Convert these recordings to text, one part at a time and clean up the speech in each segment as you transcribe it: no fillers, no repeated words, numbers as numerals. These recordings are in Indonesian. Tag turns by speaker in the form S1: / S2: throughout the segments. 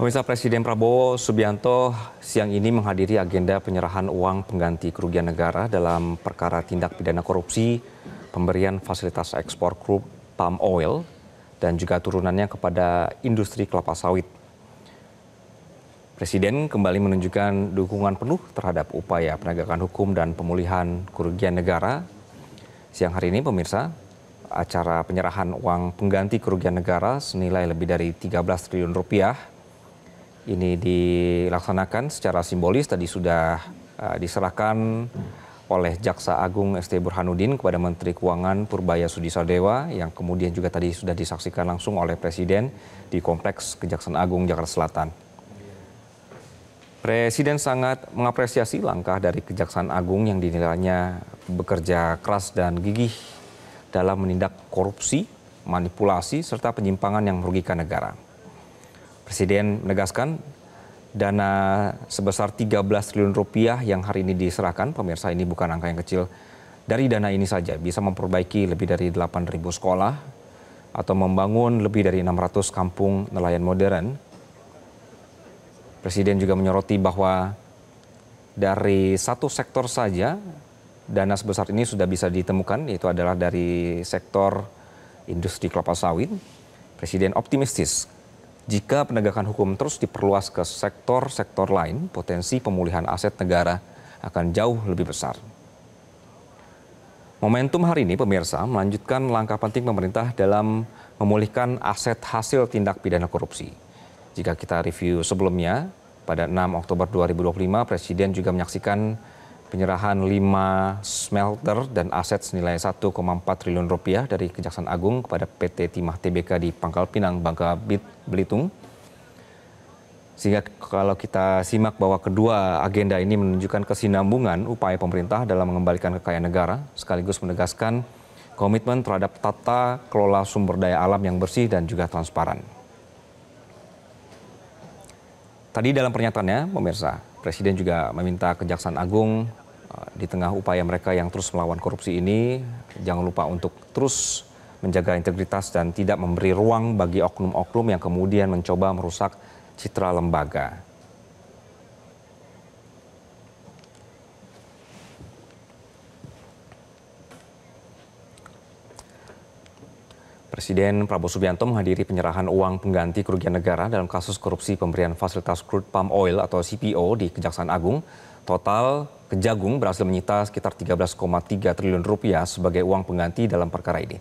S1: Pemirsa, Presiden Prabowo Subianto siang ini menghadiri agenda penyerahan uang pengganti kerugian negara dalam perkara tindak pidana korupsi, pemberian fasilitas ekspor crude palm oil, dan juga turunannya kepada industri kelapa sawit. Presiden kembali menunjukkan dukungan penuh terhadap upaya penegakan hukum dan pemulihan kerugian negara. Siang hari ini, pemirsa, acara penyerahan uang pengganti kerugian negara senilai lebih dari 13 triliun rupiah ini dilaksanakan secara simbolis. Tadi sudah diserahkan oleh Jaksa Agung ST Burhanuddin kepada Menteri Keuangan Purbaya Sudisadewa, yang kemudian juga tadi sudah disaksikan langsung oleh Presiden di Kompleks Kejaksaan Agung Jakarta Selatan. Presiden sangat mengapresiasi langkah dari Kejaksaan Agung yang dinilainya bekerja keras dan gigih dalam menindak korupsi, manipulasi, serta penyimpangan yang merugikan negara. Presiden menegaskan dana sebesar 13 triliun rupiah yang hari ini diserahkan, pemirsa, ini bukan angka yang kecil. Dari dana ini saja bisa memperbaiki lebih dari 8.000 sekolah atau membangun lebih dari 600 kampung nelayan modern. Presiden juga menyoroti bahwa dari satu sektor saja dana sebesar ini sudah bisa ditemukan, yaitu adalah dari sektor industri kelapa sawit. Presiden optimistis jika penegakan hukum terus diperluas ke sektor-sektor lain, potensi pemulihan aset negara akan jauh lebih besar. Momentum hari ini, pemirsa, melanjutkan langkah penting pemerintah dalam memulihkan aset hasil tindak pidana korupsi. Jika kita review sebelumnya, pada 6 Oktober 2025, Presiden juga menyaksikan penyerahan 5 smelter dan aset senilai 1,4 triliun rupiah dari Kejaksaan Agung kepada PT Timah Tbk di Pangkal Pinang, Bangka Belitung. Sehingga kalau kita simak bahwa kedua agenda ini menunjukkan kesinambungan upaya pemerintah dalam mengembalikan kekayaan negara, sekaligus menegaskan komitmen terhadap tata kelola sumber daya alam yang bersih dan juga transparan. Tadi dalam pernyataannya, pemirsa, Presiden juga meminta Kejaksaan Agung di tengah upaya mereka yang terus melawan korupsi ini, jangan lupa untuk terus menjaga integritas dan tidak memberi ruang bagi oknum-oknum yang kemudian mencoba merusak citra lembaga. Presiden Prabowo Subianto menghadiri penyerahan uang pengganti kerugian negara dalam kasus korupsi pemberian fasilitas crude palm oil atau CPO di Kejaksaan Agung. Total Kejagung berhasil menyita sekitar 13,3 triliun rupiah sebagai uang pengganti dalam perkara ini.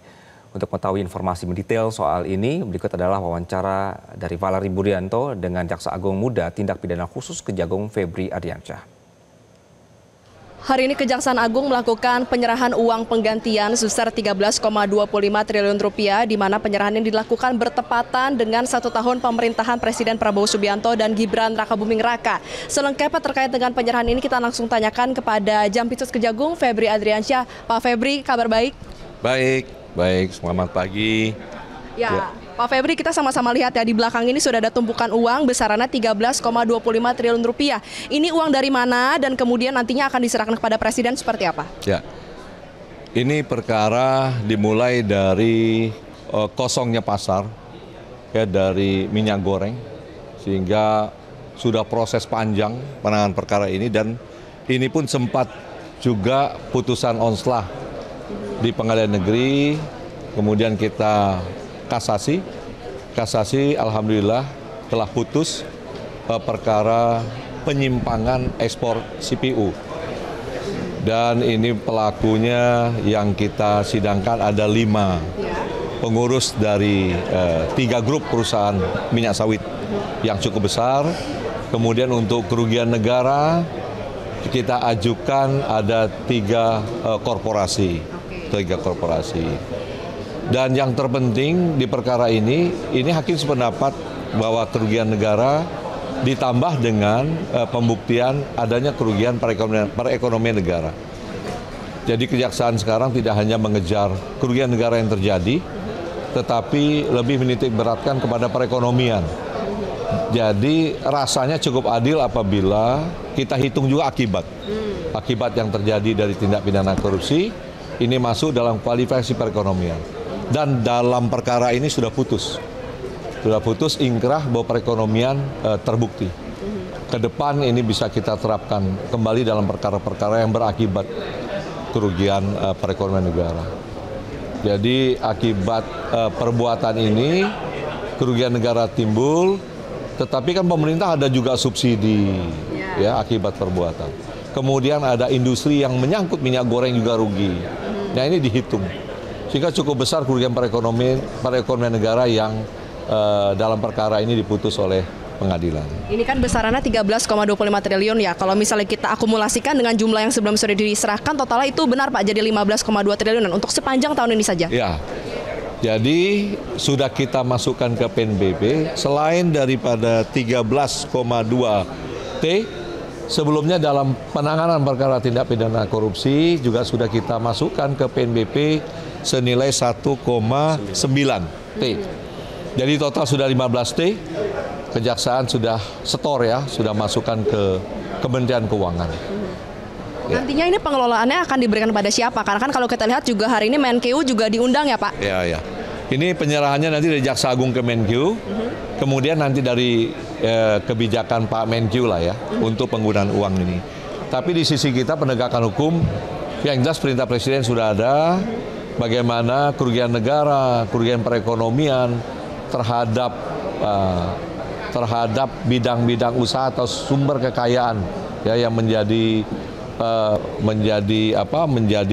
S1: Untuk mengetahui informasi mendetail soal ini, berikut adalah wawancara dari Valerie Budianto dengan Jaksa Agung Muda Tindak Pidana Khusus Kejagung Febri Ardiansyah.
S2: Hari ini Kejaksaan Agung melakukan penyerahan uang penggantian sebesar 13,25 triliun rupiah, di mana penyerahan ini dilakukan bertepatan dengan 1 tahun pemerintahan Presiden Prabowo Subianto dan Gibran Rakabuming Raka. Selengkapnya terkait dengan penyerahan ini kita langsung tanyakan kepada Jampitsus Kejagung Febri Ardiansyah. Pak Febri, kabar baik?
S3: Baik, selamat pagi.
S2: Ya, Pak Febri, kita sama-sama lihat ya, di belakang ini sudah ada tumpukan uang besarannya 13,25 triliun rupiah. Ini uang dari mana dan kemudian nantinya akan diserahkan kepada Presiden seperti apa?
S3: Ya, ini perkara dimulai dari kosongnya pasar ya, dari minyak goreng, sehingga sudah proses panjang penanganan perkara ini, dan ini pun sempat juga putusan onslah di Pengadilan Negeri, kemudian kita kasasi alhamdulillah telah putus perkara penyimpangan ekspor CPU. Dan ini pelakunya yang kita sidangkan ada 5 pengurus dari 3 grup perusahaan minyak sawit yang cukup besar. Kemudian untuk kerugian negara kita ajukan ada 3 korporasi. Dan yang terpenting di perkara ini hakim sependapat bahwa kerugian negara ditambah dengan pembuktian adanya kerugian perekonomian negara. Jadi kejaksaan sekarang tidak hanya mengejar kerugian negara yang terjadi, tetapi lebih menitik beratkan kepada perekonomian. Jadi rasanya cukup adil apabila kita hitung juga akibat yang terjadi dari tindak pidana korupsi, ini masuk dalam kualifikasi perekonomian. Dan dalam perkara ini sudah putus. ingkrah bahwa perekonomian terbukti. Ke depan ini bisa kita terapkan kembali dalam perkara-perkara yang berakibat kerugian perekonomian negara. Jadi akibat perbuatan ini kerugian negara timbul, tetapi kan pemerintah ada juga subsidi ya akibat perbuatan. Kemudian ada industri yang menyangkut minyak goreng juga rugi. Nah ini dihitung. Sehingga cukup besar kerugian perekonomian negara yang dalam perkara ini diputus oleh pengadilan.
S2: Ini kan besarannya 13,25 triliun ya. Kalau misalnya kita akumulasikan dengan jumlah yang sebelum sudah diserahkan, totalnya itu benar Pak, jadi 15,2 triliunan untuk sepanjang tahun ini saja?
S3: Ya, jadi sudah kita masukkan ke PNBP, selain daripada 13,2 T, sebelumnya dalam penanganan perkara tindak pidana korupsi juga sudah kita masukkan ke PNBP senilai 1,9 T. Jadi total sudah 15 T. Kejaksaan sudah setor ya, sudah masukkan ke Kementerian Keuangan.
S2: Nantinya ini pengelolaannya akan diberikan pada siapa? Karena kan kalau kita lihat juga hari ini Menkeu juga diundang ya Pak?
S3: Ya. Ini penyerahannya nanti dari Jaksa Agung ke Menkeu, kemudian nanti dari kebijakan Pak Menkeu lah ya, untuk penggunaan uang ini. Tapi di sisi kita penegakan hukum, yang jelas perintah Presiden sudah ada, bagaimana kerugian negara, kerugian perekonomian terhadap bidang-bidang usaha atau sumber kekayaan ya yang menjadi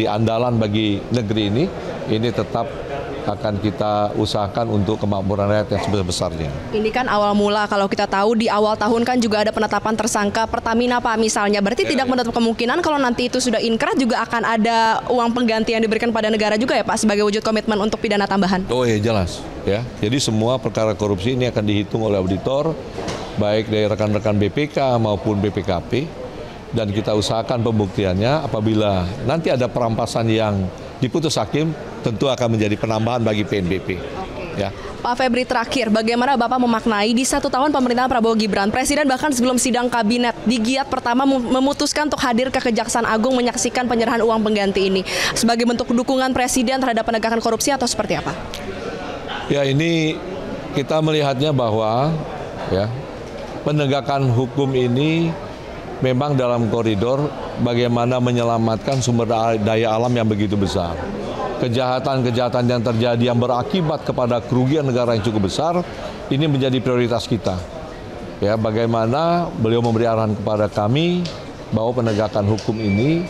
S3: andalan bagi negeri ini tetap akan kita usahakan untuk kemakmuran rakyat yang sebesar-besarnya.
S2: Ini kan awal mula, kalau kita tahu di awal tahun kan juga ada penetapan tersangka Pertamina Pak misalnya, berarti tidak menutup kemungkinan kalau nanti itu sudah inkrah juga akan ada uang pengganti yang diberikan pada negara juga ya Pak sebagai wujud komitmen untuk pidana tambahan?
S3: Oh iya jelas ya, jadi semua perkara korupsi ini akan dihitung oleh auditor baik dari rekan-rekan BPK maupun BPKP, dan kita usahakan pembuktiannya. Apabila nanti ada perampasan yang diputus hakim, tentu akan menjadi penambahan bagi PNBP. Ya.
S2: Pak Febri, terakhir, bagaimana Bapak memaknai di 1 tahun pemerintahan Prabowo Gibran, Presiden bahkan sebelum sidang kabinet di Giat pertama memutuskan untuk hadir ke Kejaksaan Agung menyaksikan penyerahan uang pengganti ini sebagai bentuk dukungan Presiden terhadap penegakan korupsi atau seperti apa?
S3: Ya, ini kita melihatnya bahwa ya penegakan hukum ini memang dalam koridor bagaimana menyelamatkan sumber daya alam yang begitu besar. Kejahatan-kejahatan yang terjadi yang berakibat kepada kerugian negara yang cukup besar, ini menjadi prioritas kita. Ya, bagaimana beliau memberi arahan kepada kami bahwa penegakan hukum ini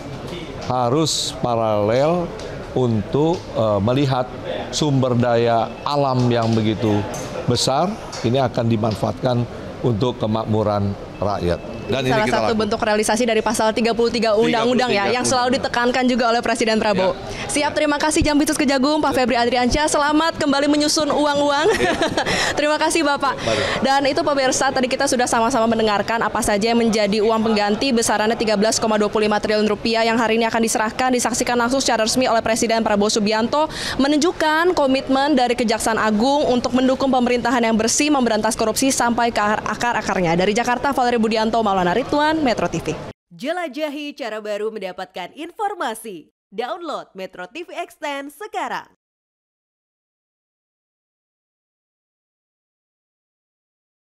S3: harus paralel untuk melihat sumber daya alam yang begitu besar, ini akan dimanfaatkan untuk kemakmuran rakyat.
S2: Dan ini salah satu bentuk realisasi dari pasal 33 undang-undang ya, yang selalu ditekankan juga oleh Presiden Prabowo. Ya. Siap, terima kasih Jampitus Kejagung, Pak Febri Adriansyah. Selamat kembali menyusun uang-uang. Ya. Terima kasih Bapak. Dan itu pemirsa, tadi kita sudah sama-sama mendengarkan apa saja yang menjadi uang pengganti besarannya 13,25 triliun rupiah yang hari ini akan diserahkan, disaksikan langsung secara resmi oleh Presiden Prabowo Subianto, menunjukkan komitmen dari Kejaksaan Agung untuk mendukung pemerintahan yang bersih, memberantas korupsi sampai ke akar-akarnya. Dari Jakarta, Valerie Budianto, Maulana Ridwan, Metro TV.
S4: Jelajahi cara baru mendapatkan informasi. Download Metro TV Extend sekarang.